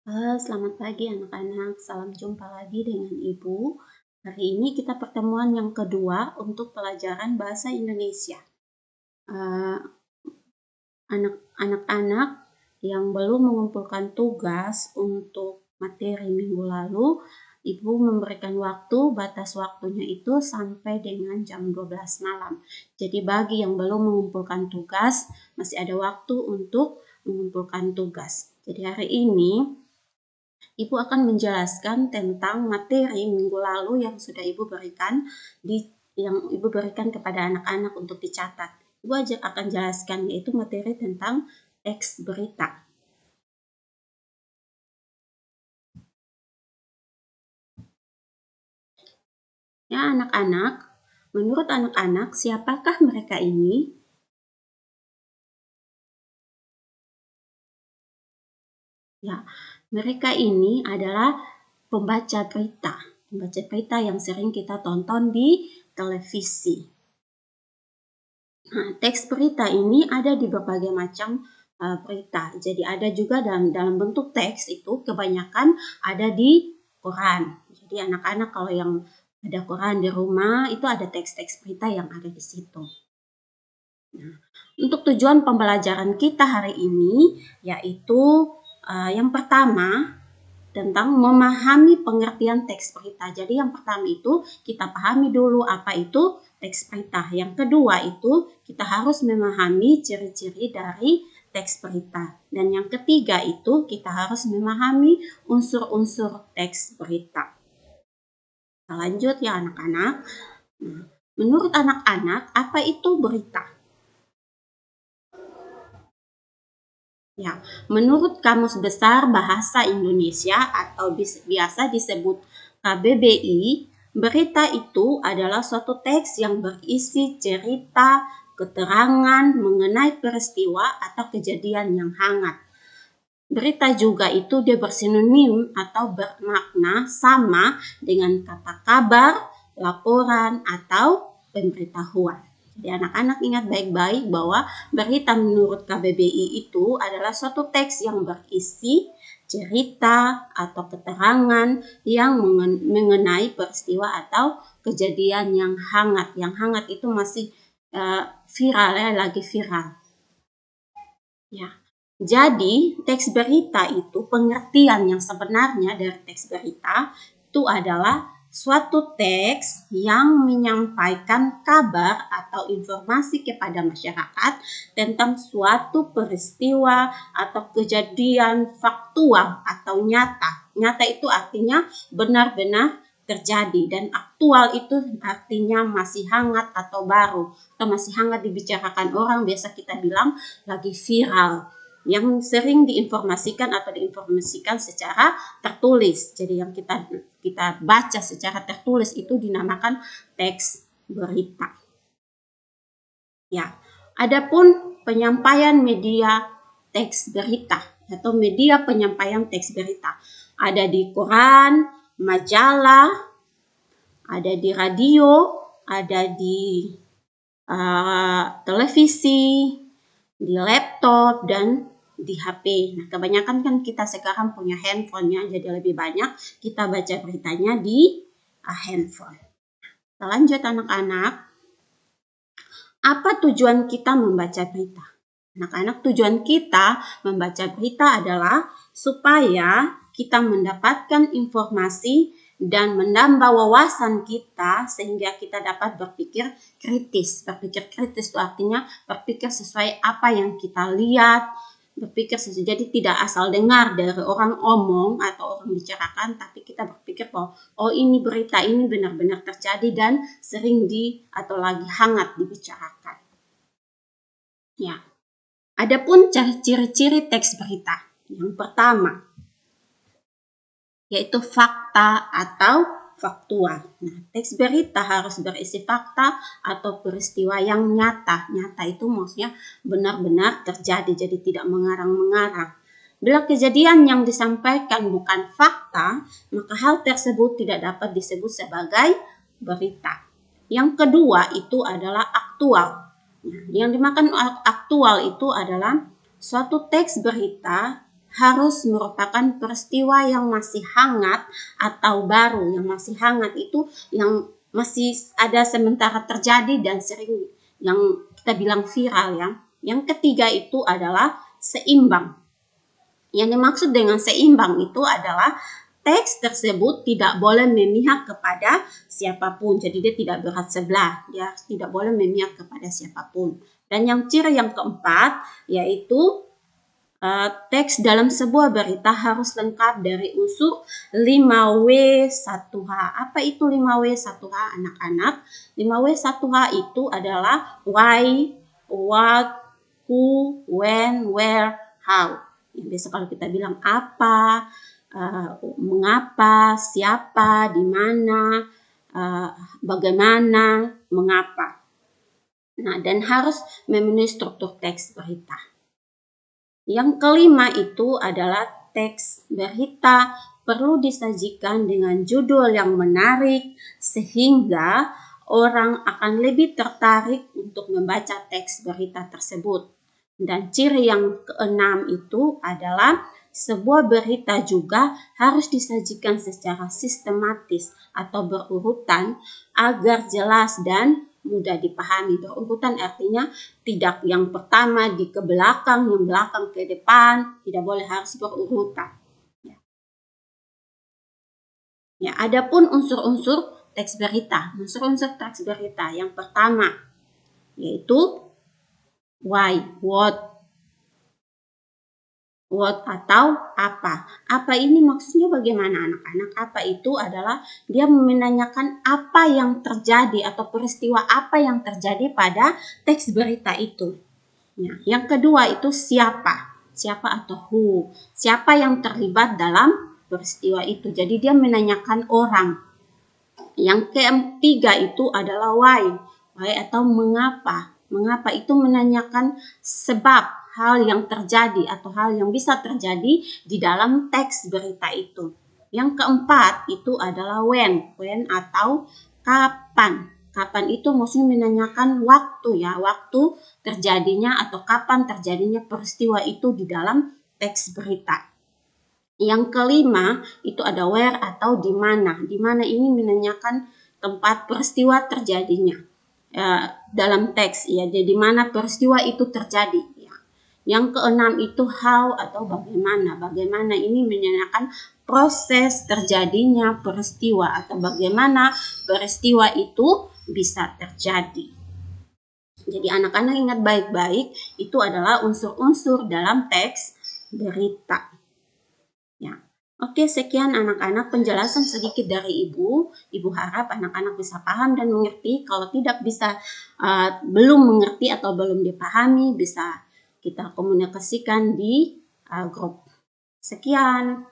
Selamat pagi anak-anak, salam jumpa lagi dengan Ibu. Hari ini kita pertemuan yang kedua untuk pelajaran Bahasa Indonesia. Eh, Anak-anak yang belum mengumpulkan tugas untuk materi minggu lalu, Ibu memberikan batas waktunya itu sampai dengan jam 12 malam. Jadi bagi yang belum mengumpulkan tugas, masih ada waktu untuk mengumpulkan tugas. Jadi hari ini Ibu akan menjelaskan tentang materi minggu lalu yang sudah Ibu berikan kepada anak-anak untuk dicatat. Ibu akan jelaskan yaitu materi tentang teks berita. Ya anak-anak, menurut anak-anak siapakah mereka ini? Ya, mereka ini adalah pembaca berita yang sering kita tonton di televisi. Nah, teks berita ini ada di berbagai macam berita. Jadi ada juga dalam bentuk teks itu kebanyakan ada di koran. Jadi anak-anak kalau yang ada koran di rumah itu ada teks-teks berita yang ada di situ. Nah, untuk tujuan pembelajaran kita hari ini yaitu yang pertama tentang memahami pengertian teks berita. Jadi yang pertama itu kita pahami dulu apa itu teks berita. Yang kedua itu kita harus memahami ciri-ciri dari teks berita. Dan yang ketiga itu kita harus memahami unsur-unsur teks berita. Kita lanjut ya anak-anak. Menurut anak-anak apa itu berita? Ya, menurut Kamus Besar Bahasa Indonesia atau biasa disebut KBBI, berita itu adalah suatu teks yang berisi cerita, keterangan mengenai peristiwa atau kejadian yang hangat. Berita juga itu dia bersinonim atau bermakna sama dengan kata kabar, laporan, atau pemberitahuan. Jadi anak-anak ingat baik-baik bahwa berita menurut KBBI itu adalah suatu teks yang berisi cerita atau keterangan yang mengenai peristiwa atau kejadian yang hangat. Yang hangat itu masih viral ya, lagi viral. Ya. Jadi teks berita itu pengertian yang sebenarnya dari teks berita itu adalah suatu teks yang menyampaikan kabar atau informasi kepada masyarakat tentang suatu peristiwa atau kejadian faktual atau nyata. Nyata itu artinya benar-benar terjadi dan aktual itu artinya masih hangat atau baru atau masih hangat dibicarakan orang, biasa kita bilang lagi viral, yang sering diinformasikan atau diinformasikan secara tertulis. Jadi yang kita baca secara tertulis itu dinamakan teks berita. Ya, adapun penyampaian media teks berita atau media penyampaian teks berita ada di koran, majalah, ada di radio, ada di televisi, di laptop, dan di HP. Nah, kebanyakan kan kita sekarang punya handphone ya, jadi lebih banyak kita baca beritanya di handphone. Kita lanjut anak-anak. Apa tujuan kita membaca berita? Anak-anak, tujuan kita membaca berita adalah supaya kita mendapatkan informasi dan menambah wawasan kita sehingga kita dapat berpikir kritis. Berpikir kritis itu artinya berpikir sesuai apa yang kita lihat, berpikir sesuai. Jadi tidak asal dengar dari orang omong atau orang bicarakan, tapi kita berpikir bahwa ini berita ini benar-benar terjadi dan sering atau lagi hangat dibicarakan. Ya. Adapun ciri-ciri teks berita. Yang pertama yaitu fakta atau faktual. Nah, teks berita harus berisi fakta atau peristiwa yang nyata. Nyata itu maksudnya benar-benar terjadi, jadi tidak mengarang-mengarang. Bila kejadian yang disampaikan bukan fakta, maka hal tersebut tidak dapat disebut sebagai berita. Yang kedua itu adalah aktual. Nah, yang dimaksud aktual itu adalah suatu teks berita harus merupakan peristiwa yang masih hangat atau baru. Yang masih hangat itu yang masih ada sementara terjadi dan sering yang kita bilang viral ya. Yang ketiga itu adalah seimbang. Yang dimaksud dengan seimbang itu adalah teks tersebut tidak boleh memihak kepada siapapun. Jadi dia tidak berhad sebelah. Dia tidak boleh memihak kepada siapapun. Dan yang ciri yang keempat yaitu teks dalam sebuah berita harus lengkap dari unsur 5W1H. Apa itu 5W1H anak-anak? 5W1H itu adalah why, what, who, when, where, how. Yang biasa kalau kita bilang apa, mengapa, siapa, di mana, bagaimana, mengapa. Nah, dan harus memenuhi struktur teks berita. Yang kelima itu adalah teks berita perlu disajikan dengan judul yang menarik sehingga orang akan lebih tertarik untuk membaca teks berita tersebut. Dan ciri yang keenam itu adalah sebuah berita juga harus disajikan secara sistematis atau berurutan agar jelas dan mudah dipahami. Berurutan artinya tidak yang pertama di ke belakang, yang belakang ke depan, tidak boleh, harus berurutan. Ya, adapun unsur-unsur teks berita. Unsur-unsur teks berita yang pertama yaitu why, what atau apa. Apa ini maksudnya bagaimana anak-anak? Apa itu adalah dia menanyakan apa yang terjadi atau peristiwa apa yang terjadi pada teks berita itu. Ya. Yang kedua itu siapa. Siapa atau who. Siapa yang terlibat dalam peristiwa itu. Jadi dia menanyakan orang. Yang ketiga itu adalah why. Why atau mengapa. Mengapa itu menanyakan sebab hal yang terjadi atau hal yang bisa terjadi di dalam teks berita itu. Yang keempat itu adalah when atau kapan. Kapan itu maksudnya menanyakan waktu ya, waktu terjadinya atau kapan terjadinya peristiwa itu di dalam teks berita. Yang kelima itu ada where atau di mana. Di mana ini menanyakan tempat peristiwa terjadinya dalam teks ya. Jadi di mana peristiwa itu terjadi. Ya. Yang keenam itu how atau bagaimana. Bagaimana ini menanyakan proses terjadinya peristiwa atau bagaimana peristiwa itu bisa terjadi. Jadi anak-anak ingat baik-baik itu adalah unsur-unsur dalam teks berita. Ya. Oke, sekian anak-anak penjelasan sedikit dari Ibu. Ibu harap anak-anak bisa paham dan mengerti. Kalau tidak bisa, belum mengerti atau belum dipahami, bisa kita komunikasikan di grup. Sekian.